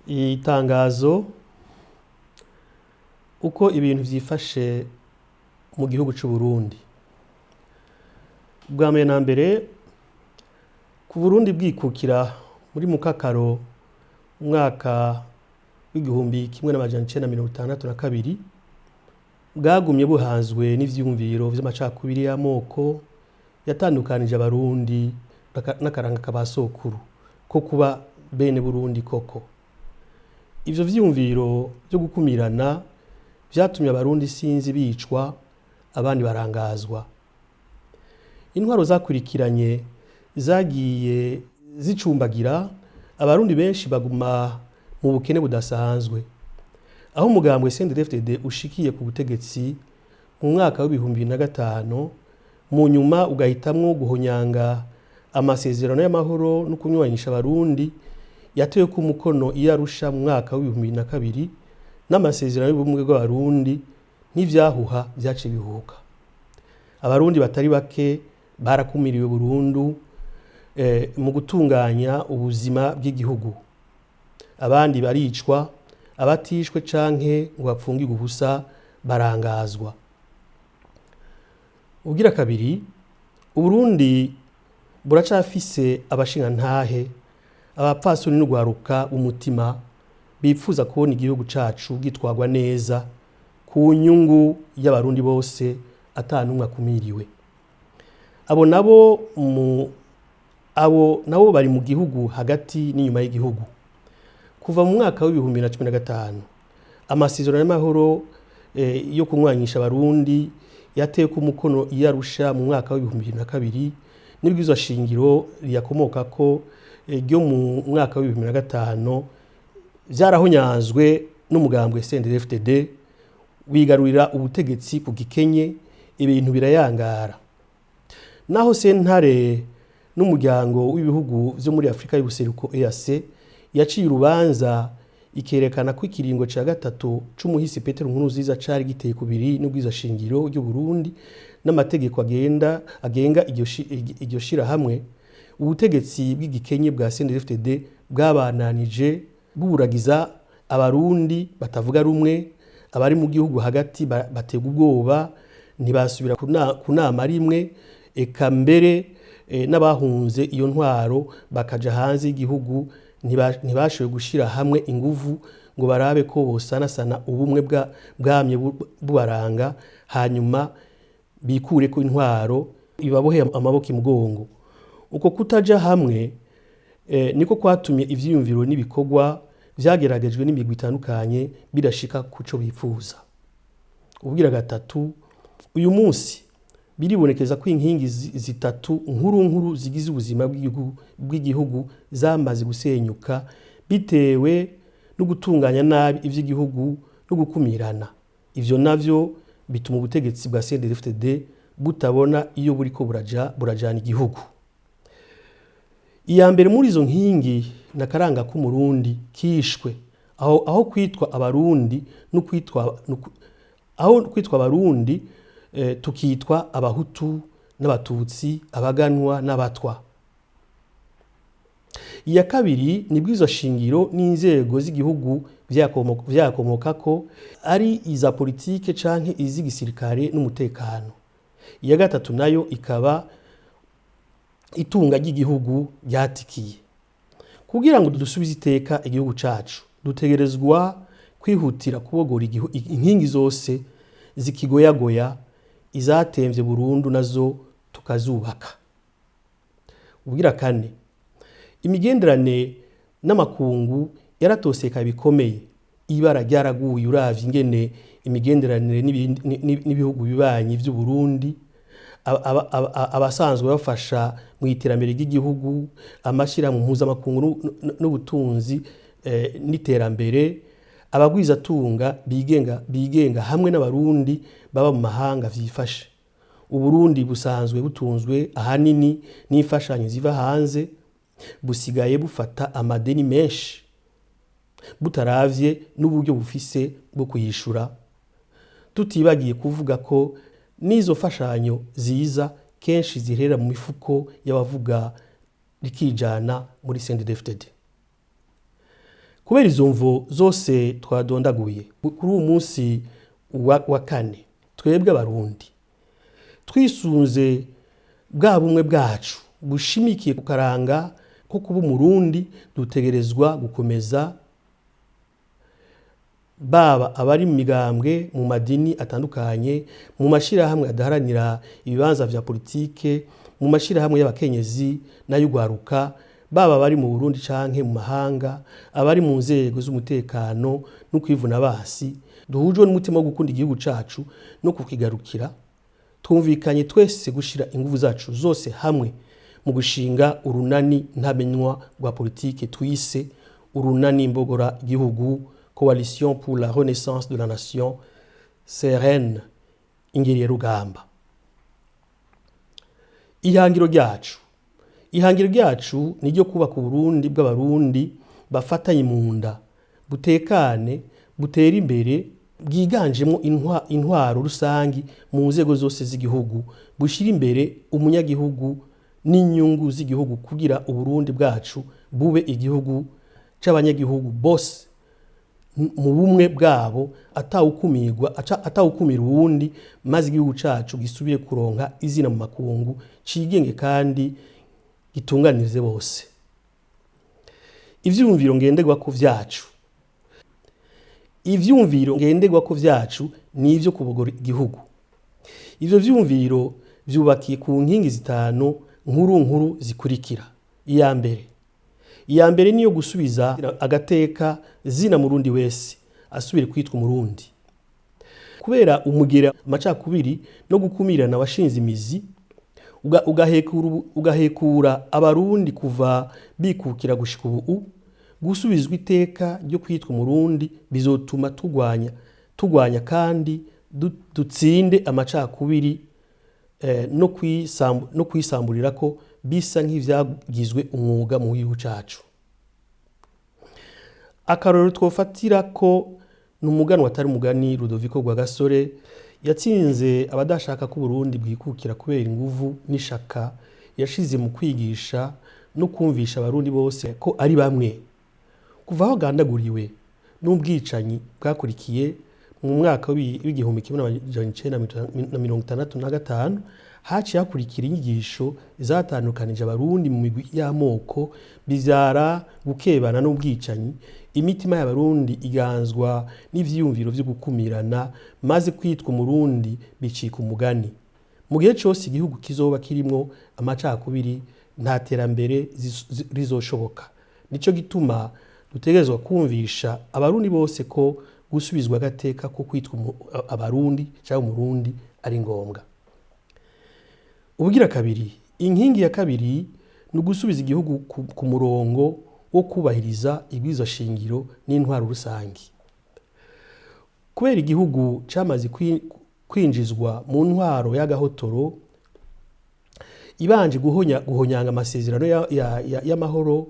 Itangazo uko ibintu vyifashe mu gihugu c'u Burundi. Bwa mbere na mbere ku Burundi bwikukira muri Mukakaro umwaka w'igihumbi kimwe n'amajana icenda na mirongo itandatu na kabiri, bwagumye buhanzwe n'ivyiyumviro vy'amacakubiri y'amoko yatandukanije abarundi n'akaranga k'abasokuru ko kuba bene Burundi koko. Ivyo vyiyumviro vyo gukumirana vyatumye abarundi sinzi bicwa, abandi barangazwa. Intwaro zakurikiranye zagiye zicumbagira, abarundi benshi baguma mu bukene budasanzwe. Aho umugambwe CNDD-FDD ushikiye ku butegetsi mu mwaka w'ibihumbi 2005, mu nyuma ugahitamwo guhonyanga amasezerano y'amahoro no kunywanisha abarundi yatewe ku mukono i Arusha mu mwaka w'ibihumbi 2002, n'amasezerano y'ubumwe bw'abarundi n'ivyahuha vyaciye bihuka. Abarundi batari bake barakumiriwe burundu mu gutunganya ubuzima bw'igihugu. Abandi baricwa, abatishwe canke ngo bapfungirwe ubusa barangazwa. Ugira kabiri, Uburundi buracafise abashingantahe, abapfasoni n'ugwaruka umutima bipfuza kubona igihugu cacu gitwarwa neza ku nyungu y'abarundi bose atanumwe akumiriwe. Abo nabo bari mu gihugu hagati n'inyuma y'igihugu. Kuva mu mwaka w'ibihumbi 2015, amasezerano y'amahoro yo kunywanisha abarundi yatewe ku mukono i Arusha mu mwaka w'ibihumbi 2002, n'ibwirizwa shingiro riyakomokako ryo mu mwaka w'ibihumbi 2005 vyarahonyanzwe n'umugambwe CNDD-FDD wigarurira ubutegetsi ku gikenye, ibintu birayangara. Naho sentare n'umuryango w'ibihugu vyo muri Afrika y'ubuseruko EAC yaciye urubanza ikerekana ko ikiringo ca gatatu c'umuhisi Petero Nkurunziza cari giteye kubiri n'ubwiza shingiro ry'u Burundi n'amategeko agenga iryo shirahamwe, ubutegetsi bw'igikenye bwa CNDD-FDD bwabananije buburagiza abarundi batavuga rumwe, abari mu gihugu hagati batega ubwoba, ntibasubira ku nama rimwe, eka mbere n'abahunze iyo ntwaro bakaja hanze y'igihugu ntibashoboye gushira hamwe inguvu ngo barabe ko bosanasana ubumwe bwamye bubaranga, hanyuma bikure ko intwaro ibaboheye amaboko imugongo. Uko kutaja hamwe niko kwatumye ivyiyumviro n'ibikorwa vyageragejwe n'imigwi itandukanye birashika kuco bipfuza. Ubugira gatatu, uyu munsi biribonekeza ko inkingi zitatu nkuru zigize ubuzima bw'igihugu zamaze gusenyuka bitewe no gutunganya nabi ivy'igihugu no gukumirana. Ivyo navyo bituma ubutegetsi bwa CNDD-FDD butabona iyo buriko burajana igihugu. Iya mbere muri izo nkingi nakaranga k'umurundi kishwe, aho kwitwa abarundi no kwitwa abarundi tukitwa abahutu n'abatutsi, abaganwa n'abatwa. Iya kabiri ni bwirizwa shingiro n'inzego z'igihugu vyakomokako ari iza politike canke iz'igisirikare n'umutekano. Iya gatatu nayo ikaba itunga ry'igihugu ryatikiye. Kugira ngo dusubize iteka igihugu cacu, dutegerezwa kwihutira kubogora inkingi zose zikigoyagoya, izatemvye burundu nazo tukazubaka. Ubugira kane, imigenderane n'amakungu yaratoseka bikomeye. Ibara ryaraguye uravye ingene imigenderanire n'ibihugu bibanyi vy'u Burundi, abasanzwe bafasha mu iterambere ry'igihugu, amashirahamwe mpuzamakungu n'ubutunzi n'iterambere, abagwizatunga bigenga hamwe n'abarundi baba mu mahanga vyifashe. Uburundi busanzwe butunzwe ahanini n'imfashanyo ziva hanze, busigaye bufata amadeni menshi butaravye n'uburyo bufise bwo kuyishura. Tutibagiye kuvuga ko n'izo mfashanyo ziza kenshi zirera mu mifuko y'abavuga rikijana muri CNDD-FDD. kubera izo mvo zose twadondaguye kuri uwo munsi wa kane twebwe abarundi twisunze bwa bumwe bwacu bushimikiye ku karanga ko kuba umurundi dutegerezwa gukomeza baba abari mu migambwe mu madini atandukanye mu mashirahamwe adaharanira ibibanza vya politike mu mashirahamwe y'abakenyezi n'ay'ugwaruka baba bari mu Burundi canke mu mahanga abari mu nzego z'umutekano no kwivuna basi duhujwe n'umutima wo gukunda igihugu cacu no kukigarukira twumvikanye twese gushira ingufu zacu zose hamwe mu gushinga urunani ntamenywa rwa politike twise urunani mbogora igihugu Coalition pour la Renaissance de la Nation CRN ingeri ya rugamba. Ihangiro ryacu ni ryo kubaka Uburundi bw'abarundi bafatanye mu nda butekane butera imbere bwiganjemo intwaro rusangi mu nzego zose z'igihugu bushira imbere umunyagihugu n'inyungu z'igihugu kugira Uburundi bwacu bube igihugu c'abanyagihugu bose mu bumwe bwabo atawukumira uwundi maze igihugu cacu gisubire kuronka izina mu makungu cigenge kandi gitunganirize bose. Ivyumviro ngenderwako vyacu ni ivyo kubogora igihugu. Ivyo vyumviro vyubakiye ku nkingi zitanu nkuru zikurikira. Iya mbere niyo gusubiza agateka zina murundi wese asubire kwitwa umurundi. Kubera umugera amacakubiri no gukumirana washinze imizi ugahekura abarundi kuva bikukira gushika ubu gusubizwa iteka ryo kwitwa umurundi bizotuma tugwanya kandi dutsinde amacakubiri no kwisamburira ko bisa nk'ivyagizwe umwuga mu gihugu cacu. Akarorero twofatira ko n'umugani watari umugani Rudoviko Rwagasore yatsinze abadashaka ko Burundi bwikukira kubera inguvu n'ishaka yashize mu kwigisha no kumvisha abarundi bose ko ari bamwe. Kuva aho gandaguriwe n'ubwicanyi bwakurikiye mu mwaka w'igihumbi kimwe n'amajana icenda na mirongo itandatu na gatanu haciye hakurikira inyigisho zatandukanije abarundi mu migwi y'amoko bivyara gukebana n'ubwicanyi imitima y'abarundi iganzwa n'ivyiyumviro vyo gukumirana maze kwitwa umurundi bicika umugani. Mu gihe cyose igihugu kizoba kirimwo amacakubiri nta terambere rizoshoboka. Nico gituma dutegerezwa kumvisha abarundi bose ko gusubizwa agateka ko kwitwa abarundi cyangwa umurundi ari ngombwa. Ubugira kabiri, inkingi ya kabiri ni ugusubiza igihugu ku murongo wo kubahiriza ibwirizwa shingiro n'intwaro rusangi. Kubera igihugu camaze kwinjizwa mu ntwaro y'agahotoro ibanje guhonyanga amasezerano y'amahoro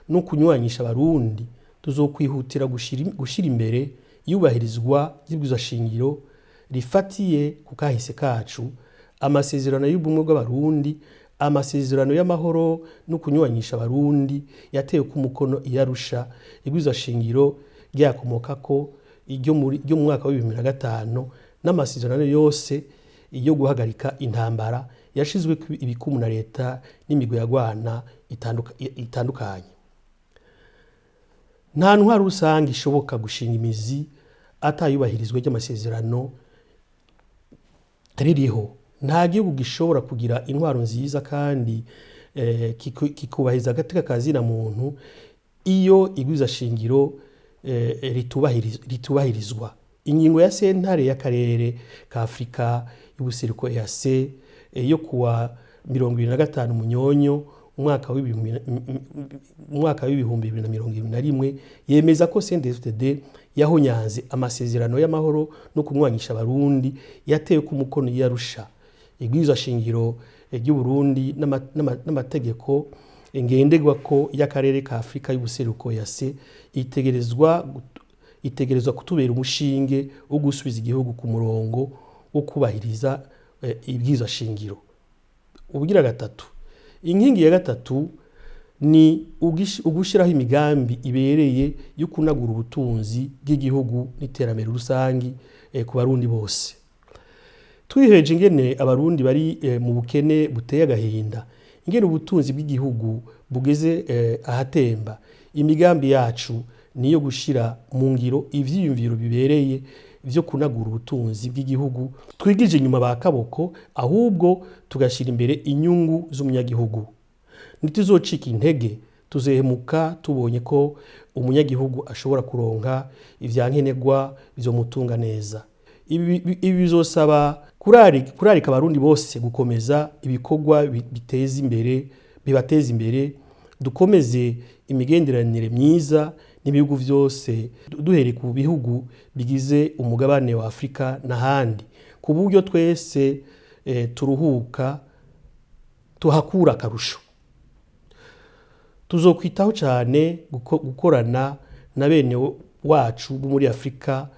no kunyuranyisha abarundi tuzokwihutira gushira imbere yubahirizwa y'ibwirizwa shingiro rifatiye ku kahise kacu amasezerano y'ubumwe bw'abarundi amasezerano y'amahoro no kunyuranyisha abarundi yatewe ku mukono iyarusha ibwirizwa shingiro ryakomoka ko iryo mu mwaka wa 2005 n'amasezerano yose yo guhagarika intambara yashizwe ibikumu na leta n'imigwi yagwana itandukanye. Nta ntwaro rusange ishoboka gushinga imizi atayubahirizwa ry'amasezerano ririho. Nta gihugu gishobora kugira intwaro nziza kandi kikubahiriza agateka kazina muntu iyo ibwirizwa shingiro ritubahirizwa. Ingingo ya sentare y'akarere ka Afrika y'ubuseruko EAC yo kuwa 25 Munyonyo umwaka wa 2021 yemeza ko CNDD-FDD yahonyanze amasezerano y'amahoro no kumwanyisha abarundi yatewe ku mukono y'Arusha. Ibwirizwa shingiro ry'u Burundi n'amategeko ngenderwa ko y'akarere ka Afrika y'ubuseruko EAC itegerezwa kutubera umushinge wo gusubiza igihugu ku murongo wo kubahiriza ibwirizwa shingiro. Ubugira gatatu, inkingi ya gatatu ni ugushiraho imigambi ibereye yo kunagura ubutunzi bw'igihugu n'iterambere rusangi ku barundi bose. Twiheje ingene abarundi bari mu bukene buteye agahinda, ingene ubutunzi bw'igihugu bugeze ahatemba, imigambi yacu niyo gushira mu ngiro ivyiyumviro bibereye vyo kunagura ubutunzi bw'igihugu, twigije inyuma ba kaboko, ahubwo tugashira imbere inyungu z'umunyagihugu. Ntituzocika intege, tuzehemuka tubonye ko umunyagihugu ashobora kuronka ivyankenerwa vyomutunga neza. Ibi bizosaba kurarika abarundi bose gukomeza ibikorwa biteza imbere, bibateza imbere, dukomeze imigenderanire myiza n'ibihugu vyose, duhere ku bihugu bigize umugabane wa Afrika n'ahandi, ku buryo twese turuhuka tuhakura akarusho. Tuzokwitaho cyane gukorana na bene wacu bo muri Afrika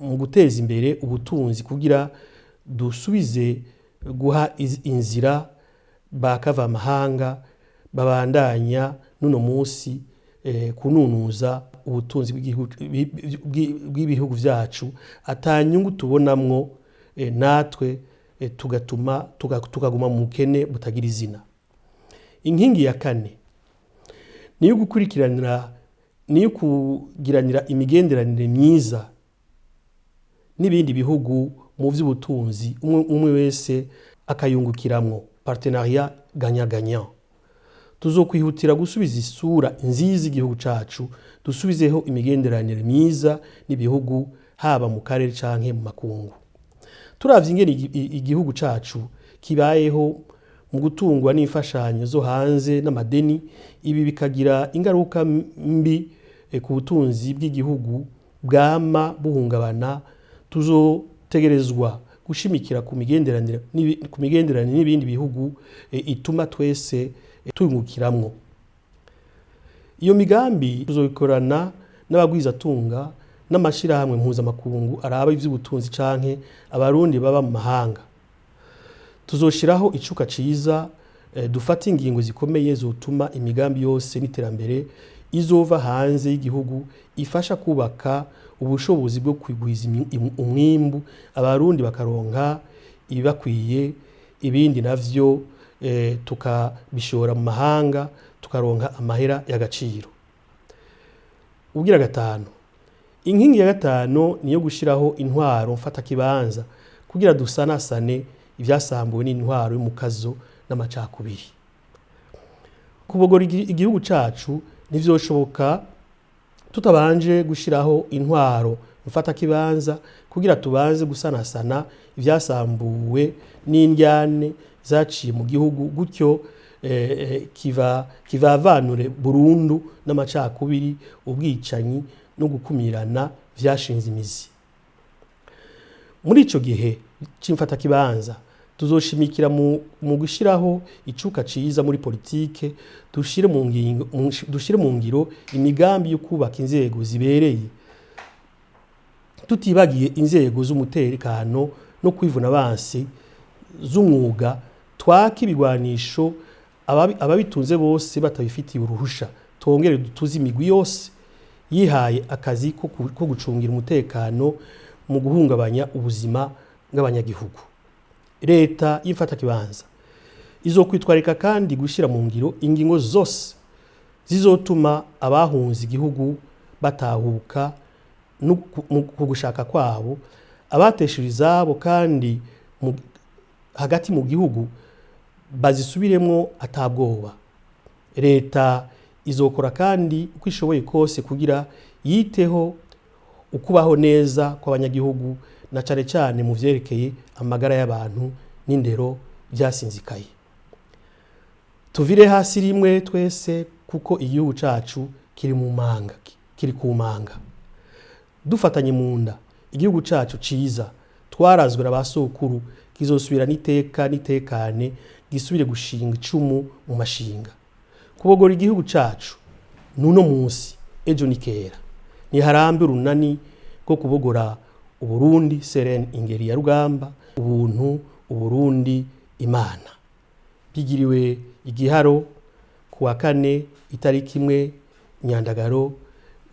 mu guteza imbere ubutunzi kugira dusubize guha inzira bakava amahanga babandanya nuno munsi kununuza ubutunzi bw'ibihugu vyacu, atanyungu tubonamwo natwe tukaguma mu bukene butagira izina. Inkingi ya kane niyo kugiranira imigenderanire myiza n'ibindi bihugu mu vy'ubutunzi, umwe wese akayungukiramwo, partenariat gagnant-gagnant. Tuzokwihutira gusubiza isura nziza igihugu cacu, dusubizeho imigenderanire myiza n'ibihugu haba mu karere canke mu makungu. Turavye ingene igihugu cacu kibayeho mu gutungwa n'imfashanyo zo hanze n'amadeni, ibi bikagira ingaruka mbi ku butunzi bw'igihugu bwama buhungabana. Tuzotegerezwa gushimikira ku migenderanire n'ibindi bihugu ituma twese tungukiramwo. Iyo migambi tuzoyikorana n'abagwizatunga n'amashirahamwe mpuzamakungu araba ivy'ubutunzi canke abarundi baba mu mahanga. Tuzoshiraho icuka ciza, dufata ingingo zikomeye zotuma imigambi yose n'iterambere izova hanze y'igihugu ifasha kubaka ubushobozi bwo kwigwiza umwimbu, abarundi bakaronka ibibakwiye, ibindi navyo tukabishora mu mahanga tukaronka amahera y'agaciro. Ugira gatanu, inkingi ya gatanu niyo gushiraho intwaro mfata kibanza kugira dusanasane ivyasambuwe n'intwaro y'umukazo n'amacakubiri. Kubogora igihugu cacu ntivyoshoboka tutabanje gushiraho intwaro mfata kibanza kugira tubanze gusanasana ivyasambuwe n'indyane zaciye mu gihugu, gutyo kivavanure burundu n'amacakubiri, ubwicanyi no gukumirana vyashinze imizi. Muri ico gihe c'imfata kibanza tuzoshimikira mu gushiraho icuka ciza muri politike, dushire mu ngiro imigambi yo kubaka inzego zibereye, tutibagiye inzego z'umutekano no kwivuna abansi z'umwuga, twaka ibigwanisho ababitunze bose batabifitiye uruhusha, twongere dutuze imigwi yose yihaye akazi ko gucungira umutekano mu guhungabanya ubuzima bw'abanyagihugu. Leta y'imfata kibanza izokwitwarika kandi gushira mu ngiro ingingo zose zizotuma abahunze igihugu batahuka ku gushaka kwabo, abatesheje izabo kandi hagati mu gihugu bazisubiremwo atabwoba. Leta izokora kandi uko ishoboye kose kugira yiteho ukubaho neza kw'abanyagihugu, na cane cane mu vyerekeye amagara y'abantu n'indero vyasinzikaye. Tuvire hasi rimwe twese kuko igihugu cacu kiri ku manga. Dufatanye mu nda, igihugu cacu ciza twarazwe n'abasokuru kizosubira n'itekane, gisubire gushinga icumu mu mashinga. Kubogora igihugu cacu nuno munsi, ejo ni kera. Niharambe urunani rwo kubogora Uburundi, Serene ingeri ya rugamba, ubuntu, Uburundi, Imana. Bigiriwe igiharo kuwa kane itariki 1 Nyandagaro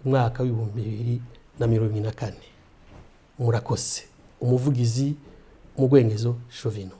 umwaka w'2024. Murakoze. Umuvugizi mu Rwengezo Jovino.